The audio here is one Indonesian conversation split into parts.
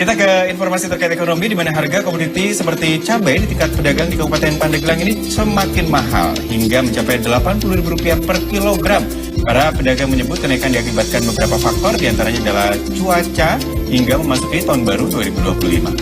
Kita ke informasi terkait ekonomi di mana harga komoditi seperti cabai di tingkat pedagang di Kabupaten Pandeglang ini semakin mahal hingga mencapai Rp80.000 per kilogram. Para pedagang menyebut kenaikan diakibatkan beberapa faktor, diantaranya adalah cuaca hingga memasuki tahun baru 2025.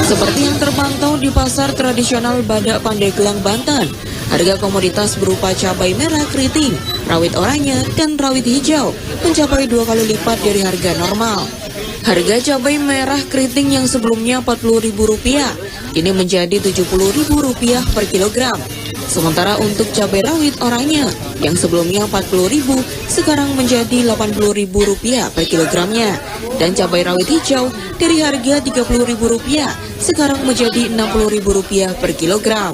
Seperti yang terpantau di pasar tradisional Badak Pandeglang, Banten, harga komoditas berupa cabai merah keriting, rawit oranye, dan rawit hijau mencapai 2 kali lipat dari harga normal. Harga cabai merah keriting yang sebelumnya Rp40.000 kini menjadi Rp70.000 per kilogram. Sementara untuk cabai rawit oranye yang sebelumnya Rp40.000 sekarang menjadi Rp80.000 per kilogramnya. Dan cabai rawit hijau dari harga Rp30.000 sekarang menjadi Rp60.000 per kilogram.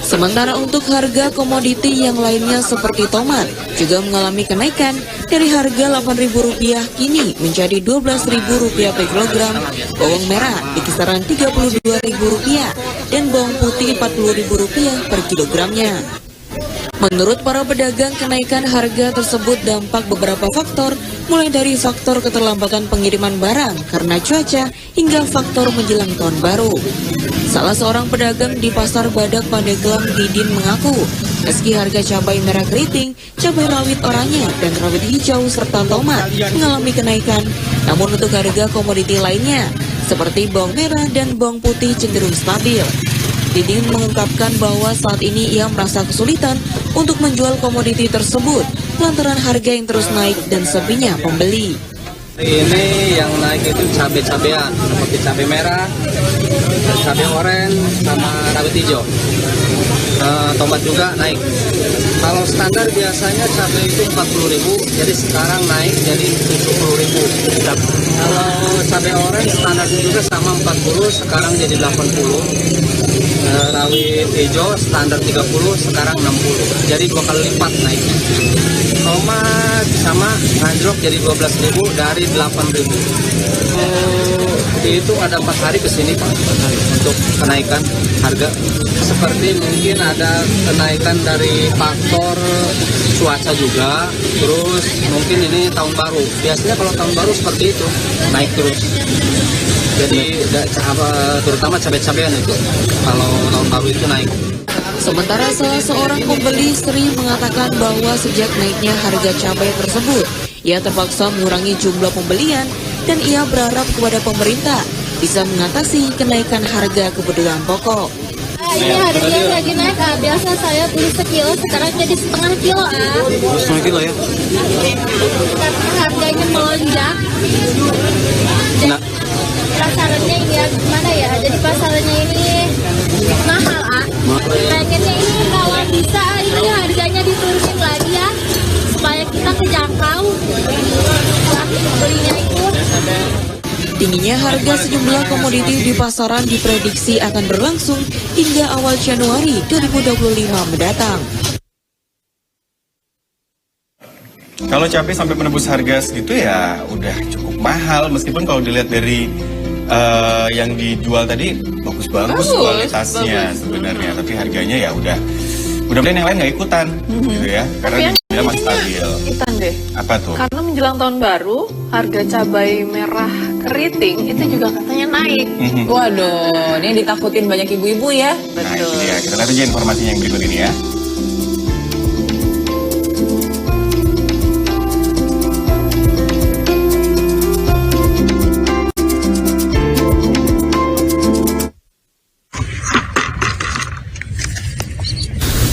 Sementara untuk harga komoditi yang lainnya seperti tomat juga mengalami kenaikan dari harga Rp8.000 kini menjadi Rp12.000 per kilogram, bawang merah di kisaran Rp32.000 dan bawang putih Rp40.000 per kilogramnya. Menurut para pedagang, kenaikan harga tersebut dampak beberapa faktor, mulai dari faktor keterlambatan pengiriman barang karena cuaca hingga faktor menjelang tahun baru. Salah seorang pedagang di pasar Badak Pandeglang, Didin, mengaku meski harga cabai merah keriting, cabai rawit oranye, dan rawit hijau serta tomat mengalami kenaikan, namun untuk harga komoditi lainnya seperti bawang merah dan bawang putih cenderung stabil. Didin mengungkapkan bahwa saat ini ia merasa kesulitan untuk menjual komoditi tersebut lantaran harga yang terus naik dan sepinya pembeli. Ini yang naik itu cabai-cabean seperti cabai merah, cabai oranye, sama rawit hijau. Tomat juga naik. Kalau standar biasanya cabai itu Rp40.000, jadi sekarang naik jadi Rp70.000. Kalau cabai oranye standarnya juga sama Rp40, sekarang jadi Rp80. Rawit hijau standar Rp30, sekarang Rp60. Jadi 2 kali lipat naiknya. Tomat sama anjlok jadi Rp12.000 dari Rp8.000. Itu ada 4 hari ke sini Pak untuk kenaikan harga. Seperti mungkin ada kenaikan dari faktor cuaca juga, terus mungkin ini tahun baru. Biasanya kalau tahun baru seperti itu naik terus. Jadi terutama cabai-cabean itu kalau tahun baru itu naik. Sementara salah seorang pembeli Sri mengatakan bahwa sejak naiknya harga cabai tersebut, ia terpaksa mengurangi jumlah pembelian dan ia berharap kepada pemerintah bisa mengatasi kenaikan harga kebutuhan pokok. Ini harganya lagi naik, biasa saya beli sekilo, sekarang jadi setengah kilo. Setengah kilo ya? Karena harganya melonjak. Nah. Pasarannya ini ya, gimana ya, jadi pasarannya ini mahal. Pengennya ini kalau bisa ini harganya diturunin lagi ya, supaya kita kejangkau belinya itu. Tingginya harga sejumlah komoditi di pasaran diprediksi akan berlangsung hingga awal Januari 2025 mendatang. Kalau cabai sampai menembus harga segitu ya udah cukup mahal, meskipun kalau dilihat dari yang dijual tadi bagus kualitasnya sebenarnya, tapi harganya ya udah mudah-mudahan yang lain nggak ikutan gitu ya, karena dia masih stabil. Ikutan deh. Apa tuh? Karena menjelang tahun baru harga cabai merah keriting itu juga katanya naik. Waduh, ini ditakutin banyak ibu-ibu ya. Nah ini dia, kita lihat aja informasinya yang berikut ini ya.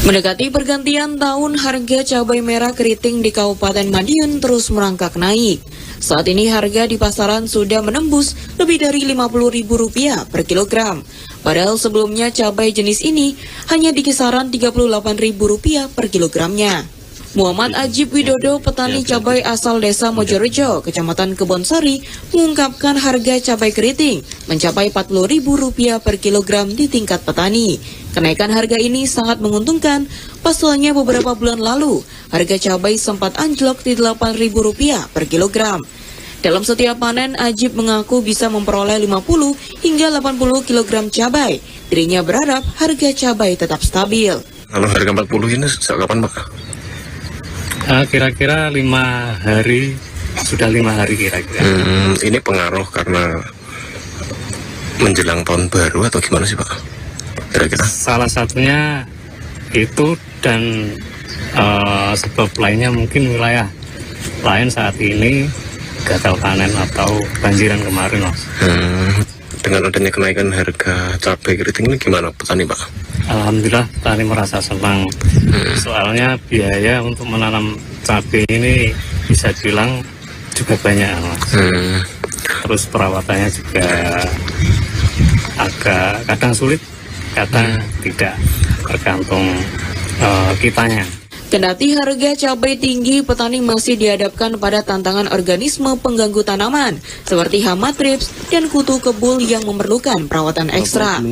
Mendekati pergantian tahun, harga cabai merah keriting di Kabupaten Madiun terus merangkak naik. Saat ini harga di pasaran sudah menembus lebih dari Rp50.000 per kilogram. Padahal sebelumnya cabai jenis ini hanya di kisaran Rp38.000 per kilogramnya. Muhammad Ajib Widodo, petani cabai asal desa Mojorejo, Kecamatan Kebonsari, mengungkapkan harga cabai keriting mencapai Rp40.000 per kilogram di tingkat petani. Kenaikan harga ini sangat menguntungkan, pasalnya beberapa bulan lalu harga cabai sempat anjlok di Rp8.000 per kilogram. Dalam setiap panen, Ajib mengaku bisa memperoleh 50 hingga 80 kilogram cabai. Dirinya berharap harga cabai tetap stabil. Kalau harga 40 ini sejak kapan Pak? Kira-kira 5 hari, sudah 5 hari kira-kira. Ini pengaruh karena menjelang tahun baru atau gimana sih Pak? Kira-kira? Salah satunya itu, dan sebab lainnya mungkin wilayah lain saat ini gagal panen atau banjiran kemarin, Mas. Dengan adanya kenaikan harga cabai keriting ini gimana petani Pak? Alhamdulillah petani merasa senang. Soalnya biaya untuk menanam cabai ini bisa dibilang juga banyak, Mas. Terus perawatannya juga agak kadang sulit, kadang tidak, tergantung kitanya. Kendati harga cabai tinggi, petani masih dihadapkan pada tantangan organisme pengganggu tanaman seperti hama trips dan kutu kebul yang memerlukan perawatan ekstra.